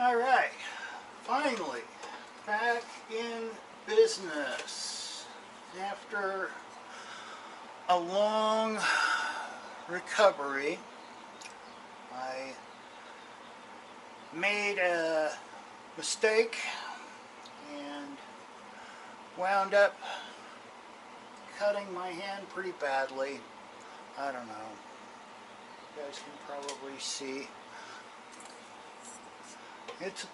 Alright, finally back in business after a long recovery. I made a mistake and wound up cutting my hand pretty badly. I don't know. You guys can probably see. It's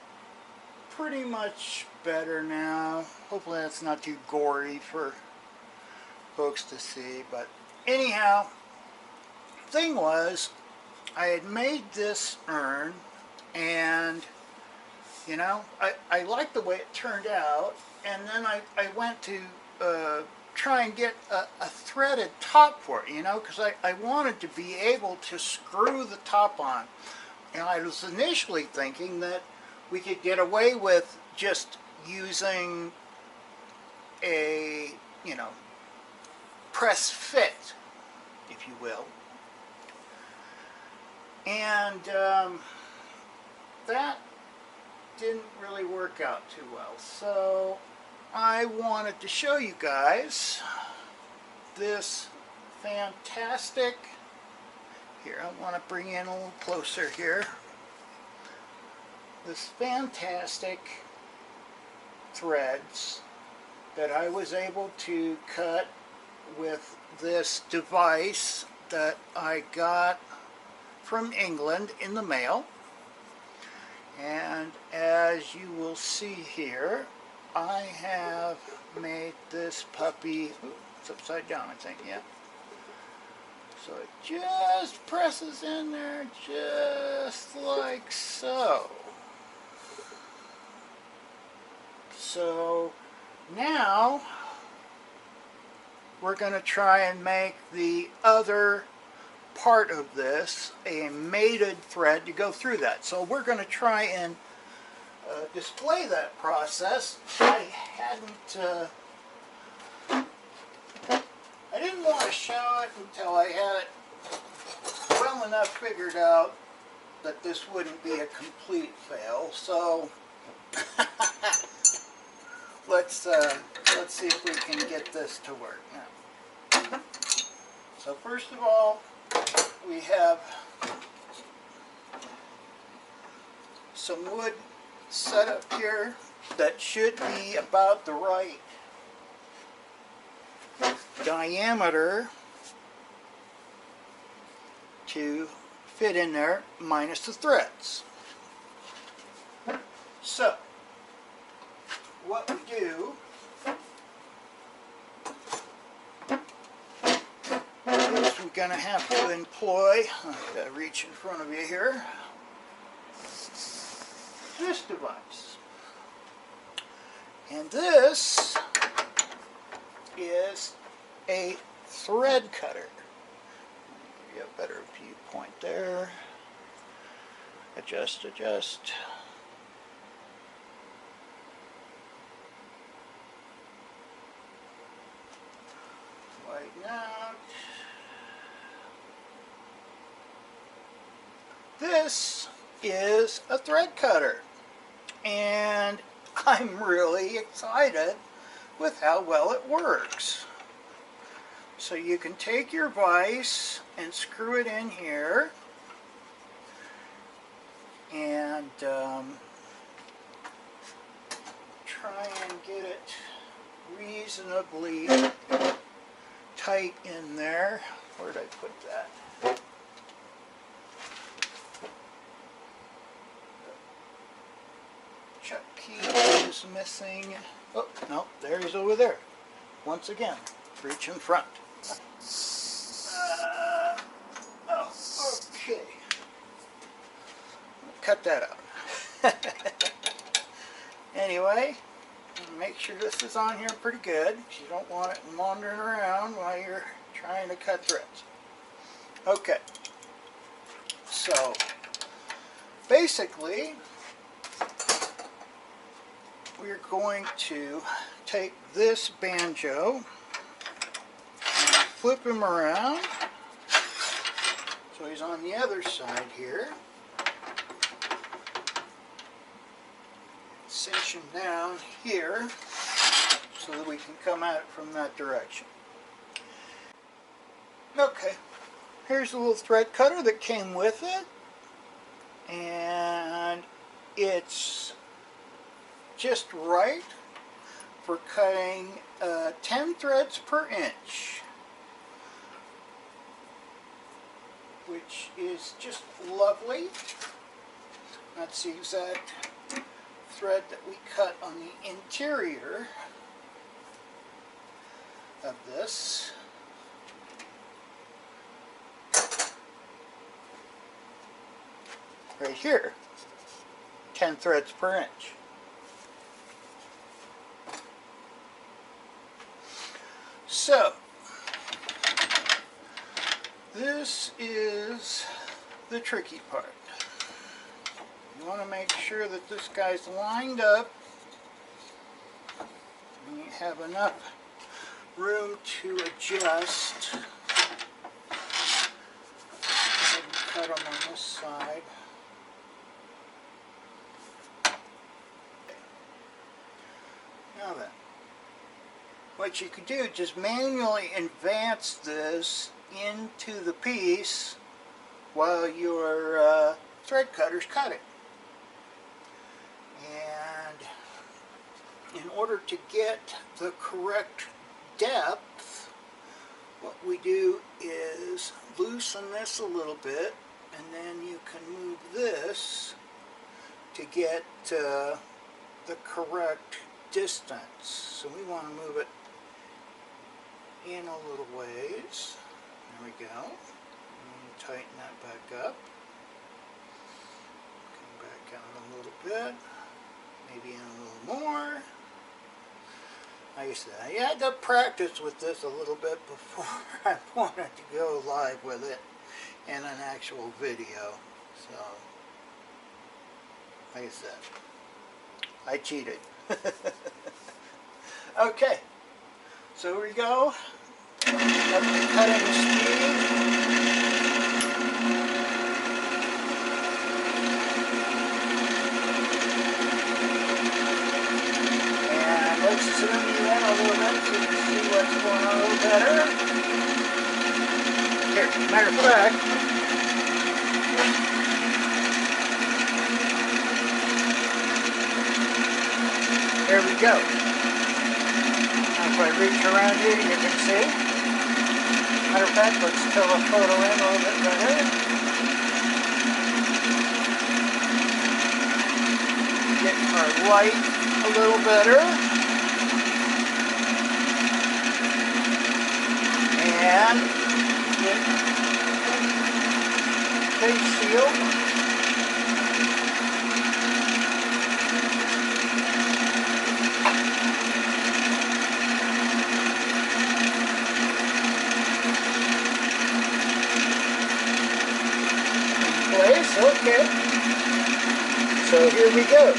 pretty much better now. Hopefully that's not too gory for folks to see. But anyhow, thing was, I had made this urn, and you know, I liked the way it turned out, and then I went to try and get a threaded top for it, you know, because I wanted to be able to screw the top on. And I was initially thinking that we could get away with just using a, you know, press fit, if you will. And that didn't really work out too well. So I wanted to show you guys this fantastic, here I want to bring in a little closer here, this fantastic threads that I was able to cut with this device that I got from England in the mail. And as you will see here, I have made this puppy, ooh, it's upside down I think, yeah. So it just presses in there just like so. So now we're going to try and make the other part of this a mated thread to go through that. So we're going to try and display that process. I didn't want to show it until I had it well enough figured out that this wouldn't be a complete fail. So let's see if we can get this to work now. So first of all, we have some wood set up here that should be about the right diameter to fit in there, minus the threads. So what we do is we're going to have to employ, I've got to reach in front of you here, this device. And this is a thread cutter. Give you a better viewpoint there. Adjust, adjust. Widen out. This is a thread cutter, and I'm really excited with how well it works. So you can take your vise and screw it in here, and try and get it reasonably tight in there. Where did I put that? Chuck key is missing. Oh, no, there he's over there. Once again, reach in front. Oh, okay. Cut that out. Anyway, make sure this is on here pretty good. You don't want it wandering around while you're trying to cut threads. Okay. So, basically, we're going to take this banjo, flip him around so he's on the other side here, cinch them down here so that we can come at it from that direction. Okay, here's the little thread cutter that came with it, and it's just right for cutting 10 threads per inch, which is just lovely. That's the exact thread that we cut on the interior of this. Right here, 10 threads per inch. So, this is the tricky part. You want to make sure that this guy's lined up and you have enough room to adjust. Cut them on this side. Now then, what you could do, just manually advance this into the piece while your thread cutter's cutting. And in order to get the correct depth, what we do is loosen this a little bit, and then you can move this to get the correct distance. So we want to move it in a little ways. There we go. And tighten that back up. Come back out a little bit. Maybe in a little more. Like I said, I had to practice with this a little bit before I wanted to go live with it in an actual video. So, like I said, I cheated. Okay, so here we go. Up to cutting speed. And let's zoom you in a little bit so you can see what's going on a little better. Here, matter of fact, there we go. Now if I reach around here, you can see. Matter of fact, let's fill the photo in a little bit better. Get our light a little better. And get face seal. Okay, so here we go.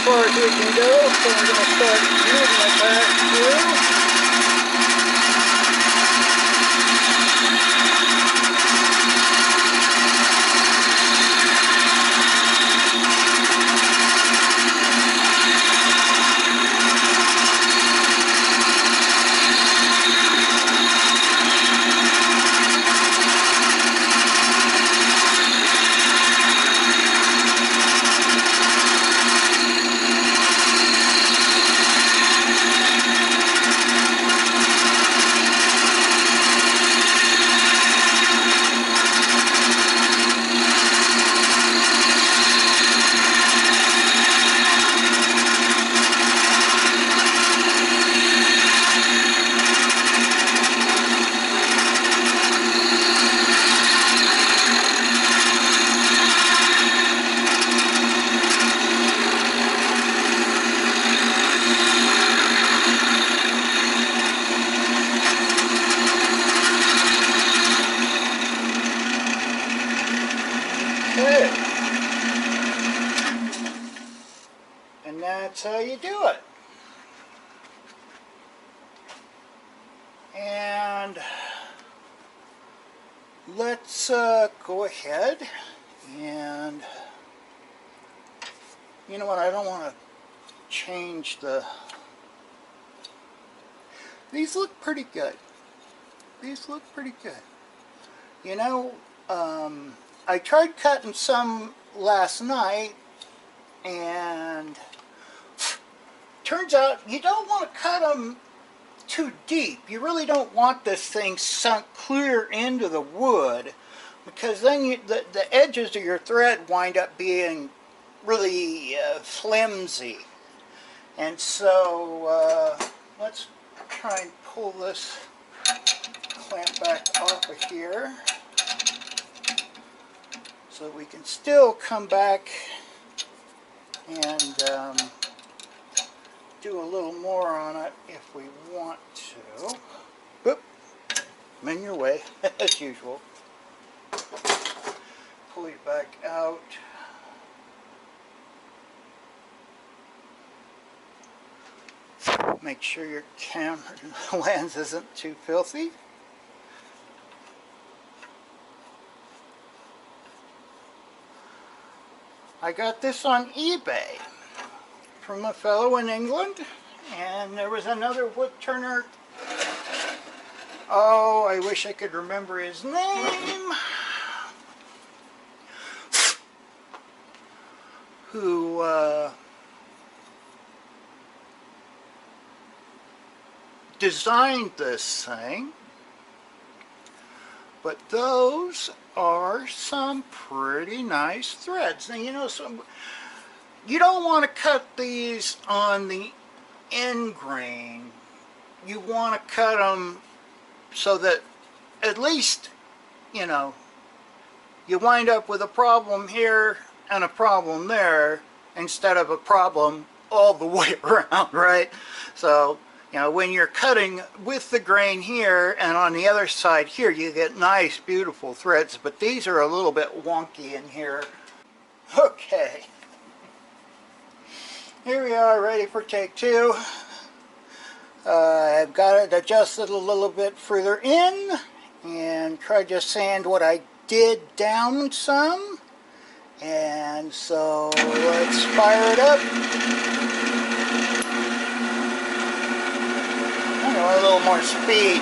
far as we can go, so I'm going to start moving it back through. Okay. And that's how you do it. And let's go ahead and, you know what, I don't want to change the, these look pretty good. These look pretty good. You know, I tried cutting some last night, and turns out you don't want to cut them too deep. You really don't want this thing sunk clear into the wood, because then the edges of your thread wind up being really flimsy. And so let's try and pull this clamp back off of here, so we can still come back and do a little more on it if we want to. Oop, I'm in your way, as usual. Pull you back out. Make sure your camera lens isn't too filthy. I got this on eBay from a fellow in England, and there was another wood turner. Oh, I wish I could remember his name. Who designed this thing. But those are some pretty nice threads. Now, you know, you don't want to cut these on the end grain. You want to cut them so that at least, you know, you wind up with a problem here and a problem there instead of a problem all the way around, right? So, you know, when you're cutting with the grain here and on the other side here, you get nice, beautiful threads, but these are a little bit wonky in here. Okay. Here we are, ready for take two. I've got it adjusted a little bit further in and tried to sand what I did down some. And so let's fire it up. A little more speed.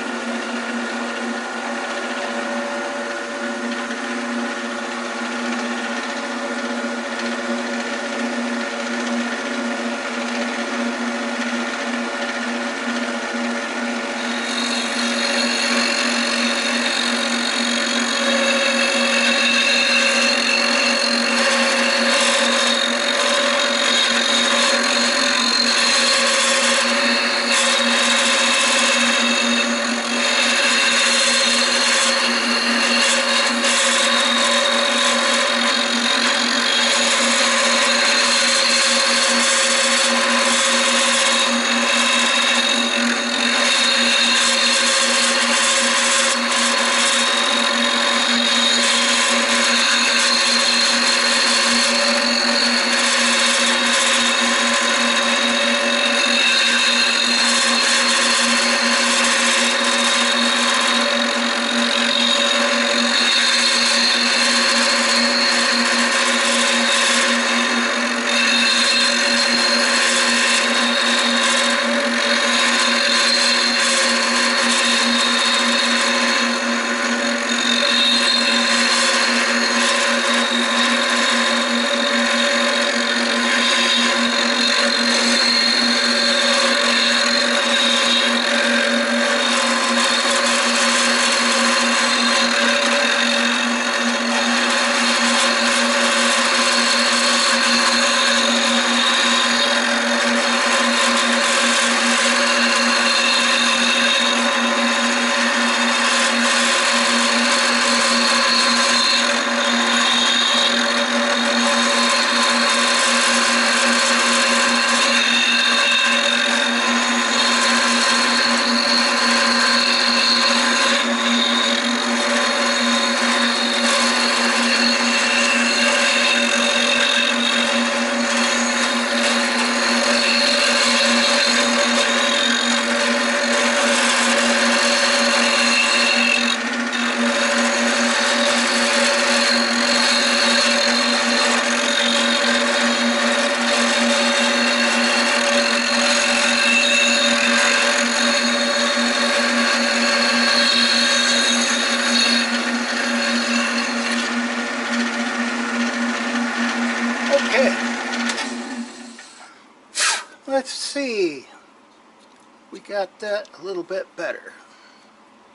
got that a little bit better.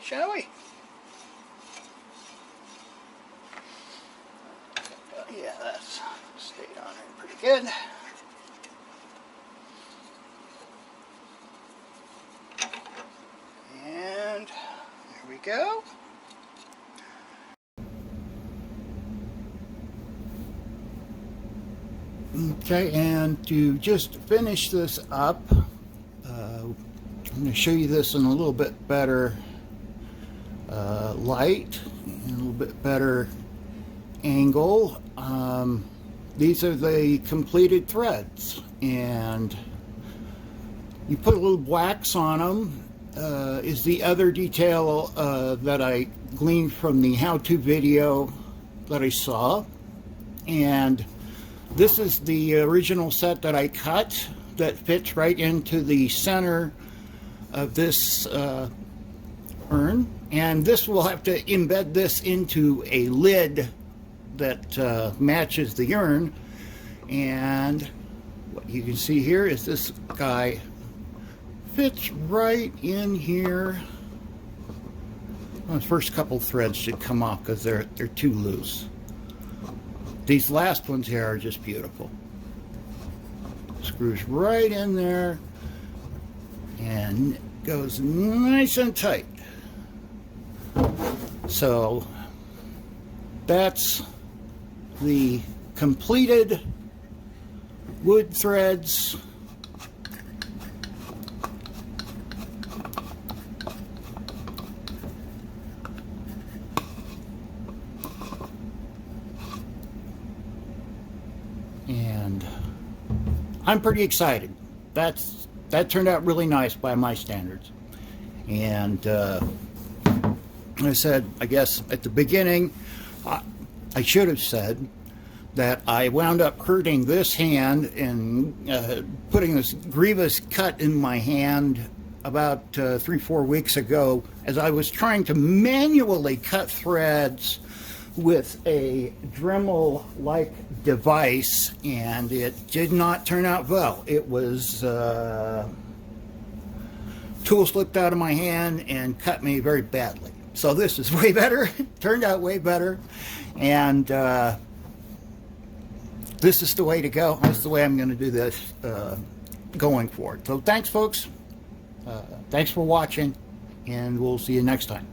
Shall we? Yeah, that's stayed on there pretty good. And there we go. Okay, and to just finish this up, I'm going to show you this in a little bit better light, and a little bit better angle. These are the completed threads, and you put a little wax on them. Is the other detail that I gleaned from the how-to video that I saw. And this is the original set that I cut that fits right into the center of this urn, and this will have to embed this into a lid that matches the urn. And what you can see here is this guy fits right in here. Well, the first couple threads should come off because they're too loose. These last ones here are just beautiful. Screws right in there and goes nice and tight. So that's the completed wood threads. And I'm pretty excited. That turned out really nice by my standards. And I said, I guess at the beginning, I should have said that I wound up hurting this hand and putting this grievous cut in my hand about 3-4 weeks ago as I was trying to manually cut threads with a Dremel-like device, and it did not turn out well. It was tool slipped out of my hand and cut me very badly. So this is way better. Turned out way better, and this is the way to go. That's the way I'm going to do this going forward. So thanks, folks. Thanks for watching, and we'll see you next time.